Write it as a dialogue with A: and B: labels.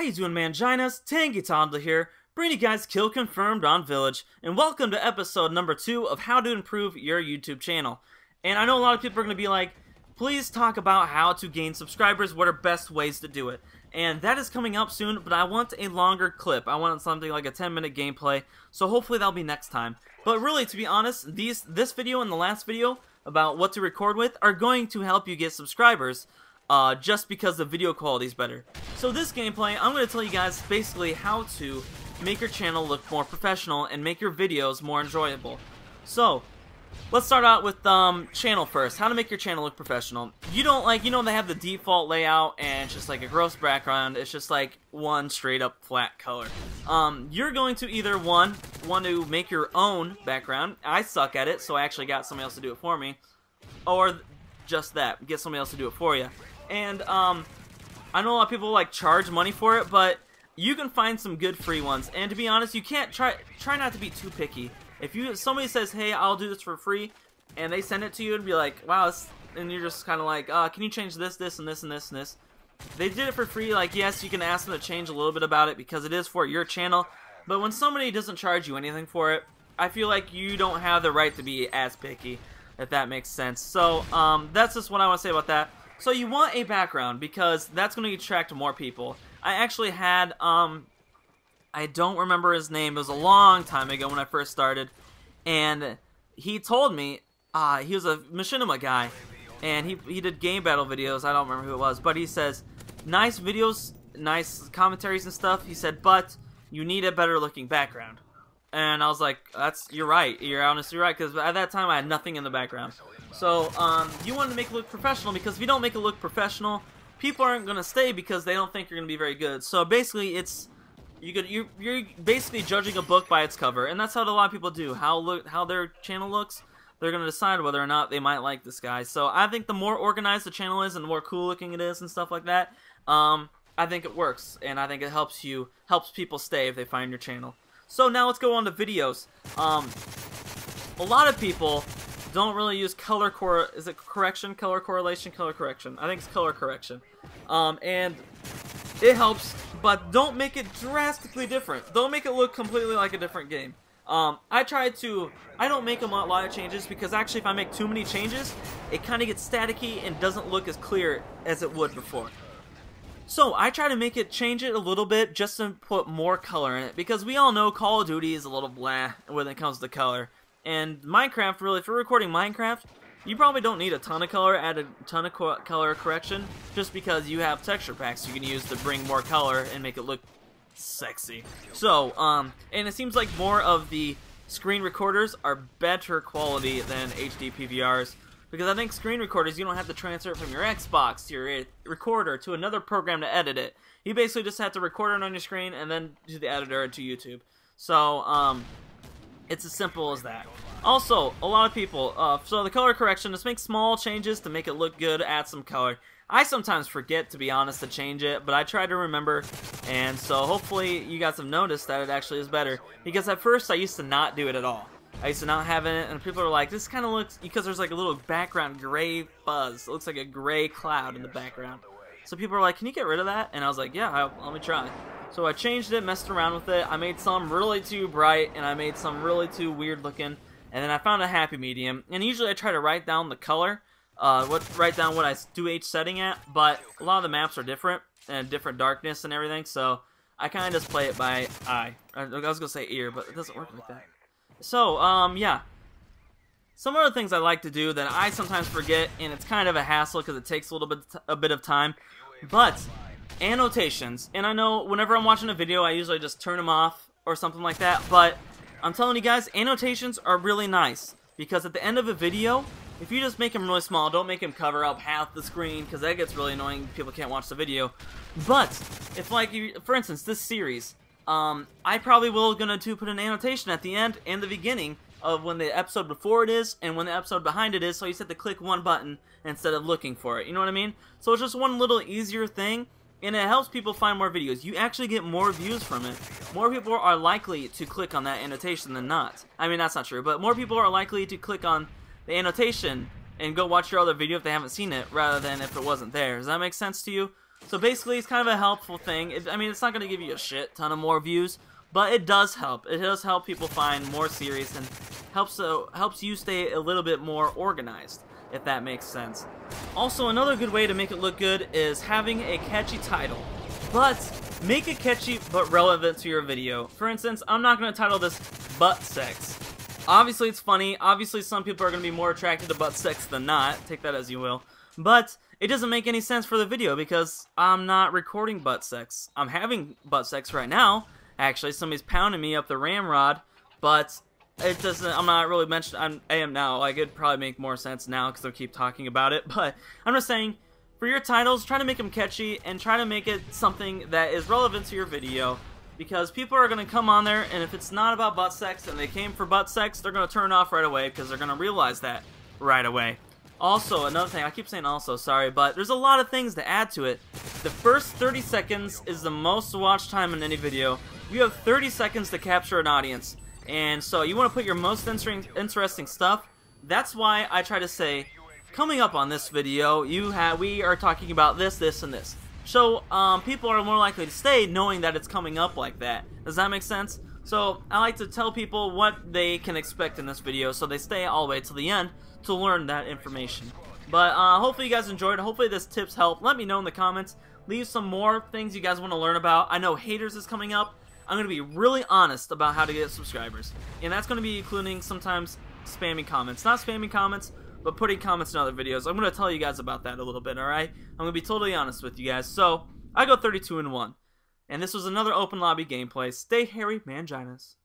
A: you doing, Manginas? Tangy Toddler here, bringing you guys kill confirmed on Village, and welcome to episode number 2 of how to improve your YouTube channel. And I know a lot of people are going to be like, please talk about how to gain subscribers, what are best ways to do it. And that is coming up soon, but I want a longer clip. I want something like a 10-minute gameplay, so hopefully that'll be next time. But really, to be honest, this video and the last video about what to record with are going to help you get subscribers. Just because the video quality is better. So this gameplay, I'm going to tell you guys basically how to make your channel look more professional and make your videos more enjoyable. So, let's start out with channel first. How to make your channel look professional. You don't they have the default layout and it's just like a gross background. It's just like one straight up flat color. You're going to either want to make your own background. I suck at it, so I actually got somebody else to do it for me. Or just that, get somebody else to do it for you. And I know a lot of people like charge money for it, but you can find some good free ones. And to be honest, you can't try not to be too picky. If somebody says, "Hey, I'll do this for free," and they send it to you and be like, "Wow," and you're just kind of like, "Can you change this, this, and this, and this, and this?" They did it for free. Like, yes, you can ask them to change a little bit about it because it is for your channel. But when somebody doesn't charge you anything for it, I feel like you don't have the right to be as picky, if that makes sense. So that's just what I want to say about that. So you want a background because that's going to attract more people. I actually had, I don't remember his name. It was a long time ago when I first started. And he told me, he was a Machinima guy. And he did game battle videos. I don't remember who it was. But he says, nice videos, nice commentaries and stuff. He said, but you need a better looking background. And I was like, you're right. You're honestly right. Because at that time I had nothing in the background. So, you want to make it look professional, because if you don't make it look professional, people aren't going to stay because they don't think you're going to be very good. So basically, you're basically judging a book by its cover, and that's how a lot of people do. How their channel looks, they're going to decide whether or not they might like this guy. So I think the more organized the channel is and the more cool looking it is and stuff like that, I think it works, and I think it helps people stay if they find your channel. So now let's go on to videos. A lot of people don't really use color correction? Color correlation? Color correction. I think it's color correction. And it helps, but don't make it drastically different. Don't make it look completely like a different game. I don't make a lot of changes because actually if I make too many changes, it kind of gets staticky and doesn't look as clear as it would before. So I try to change it a little bit just to put more color in it, because we all know Call of Duty is a little blah when it comes to color. And Minecraft, really, if you're recording Minecraft, you probably don't need a ton of color, add a ton of color correction, just because you have texture packs you can use to bring more color and make it look sexy. So, and it seems like more of the screen recorders are better quality than HD PVRs, because I think screen recorders, you don't have to transfer it from your Xbox to your recorder to another program to edit it. You basically just have to record it on your screen and then do the editor to YouTube. So, it's as simple as that. Also, a lot of people, so the color correction, just make small changes to make it look good, add some color. I sometimes forget, to be honest, to change it, but I try to remember, and so hopefully you guys have noticed that it actually is better. Because at first I used to not do it at all. I used to not have it, and people are like, this kind of looks, because there's like a little background gray fuzz. It looks like a gray cloud in the background. So people are like, can you get rid of that? And I was like, yeah, let me try. So I changed it, messed around with it. I made some really too bright, and I made some really too weird looking. And then I found a happy medium. And usually I try to write down the color, write down what I do each setting at. But a lot of the maps are different, and different darkness and everything. So I kind of just play it by eye. I was going to say ear, but it doesn't work like that. So, yeah. Some other things I like to do that I sometimes forget, and it's kind of a hassle because it takes a bit of time. But annotations, and I know whenever I'm watching a video I usually just turn them off or something like that, but I'm telling you guys, annotations are really nice, because at the end of a video, if you just make them really small, don't make them cover up half the screen, because that gets really annoying, people can't watch the video. But if, like, for instance, this series, I probably will put an annotation at the end and the beginning of when the episode before it is and when the episode behind it is, so you just have to click one button instead of looking for it, you know what I mean? So it's just one little easier thing, and it helps people find more videos. You actually get more views from it. More people are likely to click on that annotation than not. I mean, that's not true, but more people are likely to click on the annotation and go watch your other video if they haven't seen it, rather than if it wasn't there. Does that make sense to you? So basically, it's kind of a helpful thing. I mean, it's not going to give you a shit ton of more views, but it does help. It does help people find more series and helps you stay a little bit more organized, if that makes sense. Also, another good way to make it look good is having a catchy title. But make it catchy but relevant to your video. For instance, I'm not going to title this butt sex. Obviously, it's funny. Obviously, some people are going to be more attracted to butt sex than not. Take that as you will. But it doesn't make any sense for the video because I'm not recording butt sex. I'm having butt sex right now. Actually, somebody's pounding me up the ramrod, but it doesn't. I'm not really mentioning. I am now. Like, it'd probably make more sense now because they'll keep talking about it. But I'm just saying, for your titles, try to make them catchy and try to make it something that is relevant to your video. Because people are going to come on there, and if it's not about butt sex and they came for butt sex, they're going to turn it off right away because they're going to realize that right away. Also, another thing, I keep saying also, sorry, but there's a lot of things to add to it. The first 30 seconds is the most watch time in any video. You have 30 seconds to capture an audience. And so you want to put your most interesting stuff. That's why I try to say, coming up on this video, we are talking about this, this, and this. So people are more likely to stay knowing that it's coming up like that. Does that make sense? So I like to tell people what they can expect in this video so they stay all the way to the end to learn that information. But hopefully you guys enjoyed. Hopefully this tips help. Let me know in the comments. Leave some more things you guys want to learn about. I know haters is coming up. I'm going to be really honest about how to get subscribers. And that's going to be including sometimes spamming comments. Not spamming comments, but putting comments in other videos. I'm going to tell you guys about that a little bit, alright? I'm going to be totally honest with you guys. So, I go 32-1. And this was another open lobby gameplay. Stay hairy, manginas.